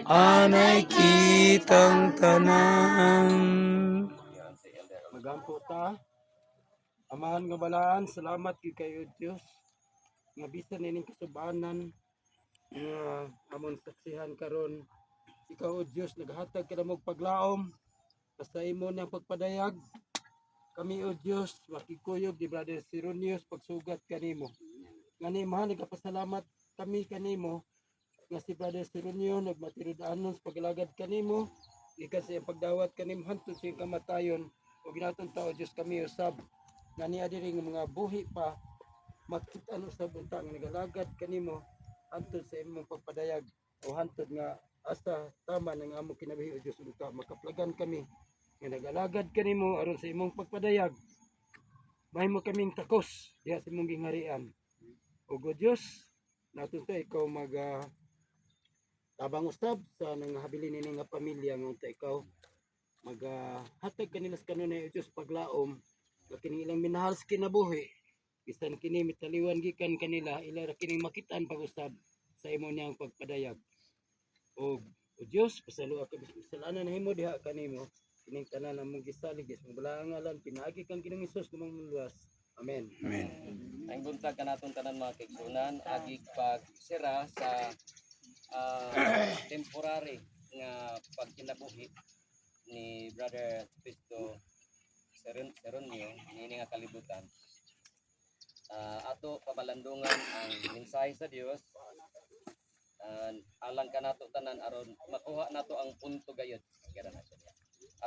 anay kitang tanan. Magampo ta. Amahan nga balaan, salamat kay kayo Dios. Nga bisan nining kasubanan nga amon saksihan karon. Ikaw o Dios naghatag ka na mong paglaom sa imo nang pagpadayag. Kami o Dios makikuyog di Brother Sironius pagsugat kanimo. Ngani mahal nagapasalamat kami kanimo nga si Brother Sironio nagmatirudanon sa paglagad kanimo ikan sa iyang pagdawat kanimo hantod sa iyang kamatayon o ginaton tao Dios kami usab ngani adiri nga mga buhi pa makita no sa bunta nga nagalagad kanimo hantod sa imong pagpadayag o hantod nga asa tama nang amo kinabuhi o Dios unta makaplagan kami nga nagalagad kanimo aron sa imong pagpadayag mahimo kaming takos diha sa imong gingharian o go Dios naton ta ikaw tabang usab sa nangahabilin nini nga pamilya nga unta ikaw hatag kanila sa kanunay o Dios paglaom nga kini ilang minahal sa kinabuhi bisan kini mitaliwan gikan kanila ila ra kini makitaan pag-usab sa imo niyang pagpadayag o Dios pasalo ka bisalanan nahimo diha kanimo kining tanan among gisalig is mong ngalan pinaagi kang Ginoong Hesus kumang luwas amen. Amen. Ang buntag kanatong tanan mga kaigsunan, agi pagsira sa temporary nga pagkinabuhi ni Brother Cristo Seronio nini nga kalibutan. Ato pabalandungan ang mensahe sa Dios. Alang kanato tanan aron makuha nato ang punto gayud.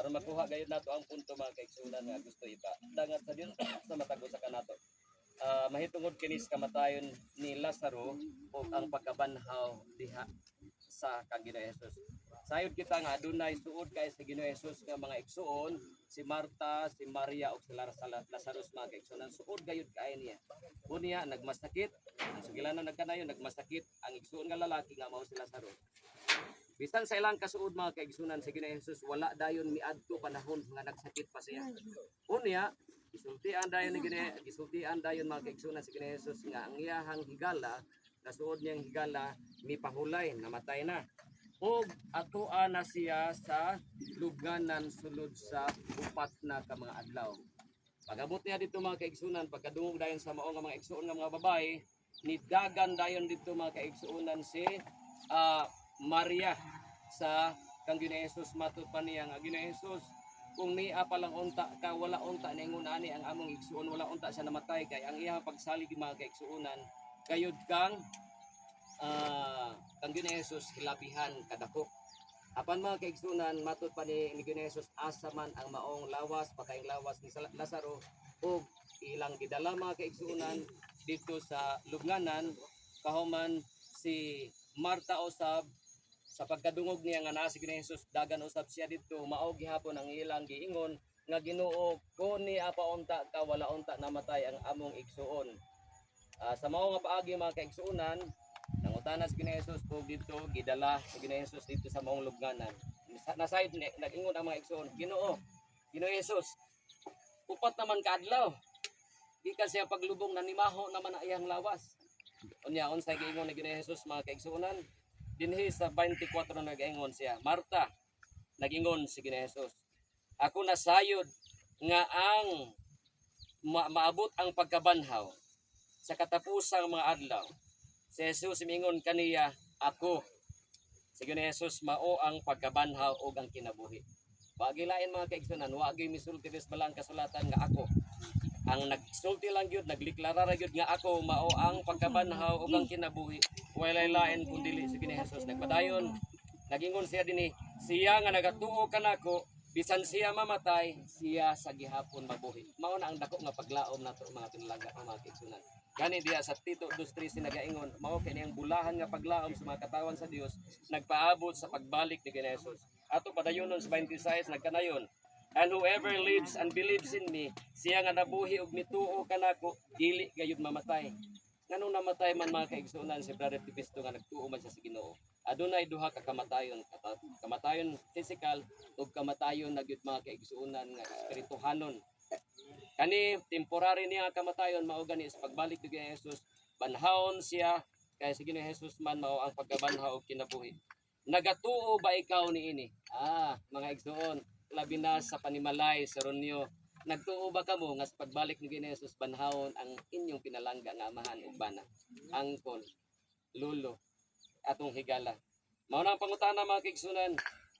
Aron makuha gayud nato ang punto mga kaigsunan nga gusto iba. Dangat sa Dios sa matago sa kanato. Mahitungod kinis kamatayon ni Lazaro o ang pagkabanhaw diha sa kang Ginoong Hesus. Sayod kita nga adunay suod kay sa Ginoong Hesus nga mga igsuon, si Marta, si Maria ug si Lazarus mga kaigsuonan suod gayud kay niya. Unya nagmasakit, ang sugilanon nagkanayon nagmasakit ang igsuon nga lalaki nga mao si Lazarus. Bisan sa ilang kasuod mga kaigsuonan sa Ginoong Hesus wala dayon miadto panahon nga nagsakit pa siya. Unya gisultian dayon ni gisultian dayon mga kaigsuonan sa Ginoong Hesus nga ang iyahang higala nasuod niyang higala mipahulay namatay na ug atoa na siya sa lubnganan sulod sa upat na ka mga adlaw. Pagabot niya dito mga kaigsuonan pagkadungog dayon sa mao nga mga igsuon nga mga babae nidagan dayon dito mga kaigsuonan si Maria sa kang Ginoong Hesus matud pa niya nga Ginoong Hesus kung niya pa lang unta ka wala unta ningon ani ang among igsuon wala unta siya namatay kay ang iyang pagsalig mga kaigsuonan gayud kang Ginoong Hesus hilabihan kadako. Apan mga kaigsuonan matud pa ni Ginoong Hesus asa man ang maong lawas patayng lawas ni Lazaro ug ilang gidala mga kaigsuonan dito sa lubnganan kahuman si Marta usab sa pagkadungog niya nga naa si Ginoong Hesus dagan usab siya dito mao gihapon ang ilang giingon nga Ginoo kun ni apa unta ka wala unta namatay ang among igsuon. Sa mao nga paagi mga kaigsuonan nangutana si Ginoong Hesus ug dito gidala si Ginoong Hesus dito sa maong lubnganan. Nasayod nag-ingon ang mga igsuon, Ginoo Hesus upat naman ka adlaw gikan siya paglubong na nimaho naman ang iyang lawas. Unya unsay giingon ni Ginoong Hesus mga kaigsuonan dinhi sa 24 nag-ingon siya, Marta nag-ingon si Ginoong Hesus, ako nasayod nga ang maabot ang pagkabanhaw sa katapusang mga adlaw. Si Jesus mingon kaniya, ako. Si Ginoong Hesus mao ang pagkabanhaw ug ang kinabuhi. Wa gilain mga kaigsuonan, wa gyud misulti des balang kasulatan nga ako. Ang nagsulti lang gyud, nagliklara ra gyud nga ako mao ang pagkabanhaw ug ang kinabuhi. Walay lain kun dili si Ginoong Hesus nagpadayon. Nagingon siya dinhi, siya nga nagatuo kanako bisan siya mamatay, siya sa gihapon mabuhi. Mao na ang dako nga paglaom nato mga tinlaga mga kaigsuonan. Gani diya sa Tito 2:13 nagaingon, mao kini ang bulahan nga paglaom sa mga katawan sa Dios nagpaabot sa pagbalik ni Ginoong Hesus. Ato padayonon sa 26 nagkanayon, and whoever lives and believes in me, siya nga nabuhi ug mituo kanako, dili gayud mamatay. Nganong namatay man mga kaigsuonan si Brother Tipisto nga nagtuo man siya sa Ginoo. Adunay duha ka kamatayon, kamatayon physical ug kamatayon na gyud mga kaigsuonan nga espirituhanon. Kani temporary niya kamatayon mao gani sa pagbalik ni Ginoong Hesus banhawon siya kay si Ginoong Hesus man mao ang pagkabanhaw og kinabuhi. Nagatuo ba ikaw niini? Mga igsoon, labi na sa panimalay sa ronyo. Nagtuo ba kamo nga sa pagbalik ni Ginoong Hesus banhawon ang inyong pinalangga nga amahan ug bana, angkol, lulo, atong higala. Mao na ang pangutana mga kaigsunan,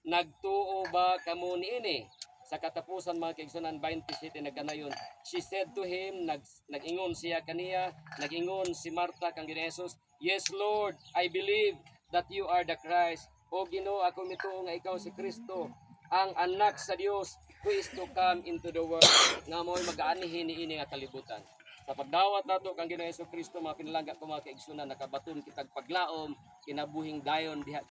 nagtuo ba kamo niini? Sa katapusan mga kaigsunan 27 nagkanayon, she said to him, nag-ingon siya kaniya, nag-ingon si Marta kang Ginoong Hesus, "Yes Lord, I believe that you are the Christ." O Ginoo, ako mituo nga ikaw si Kristo, ang anak sa Dios who is to come into the world, nga mo'y mag-aanihin niini nga kalibutan. Sa pagdawat nato kang Ginoong Hesus Kristo, mga pinalangga ko mga kaigsunan, nakabaton kitag paglaom, kinabuhing dayon diha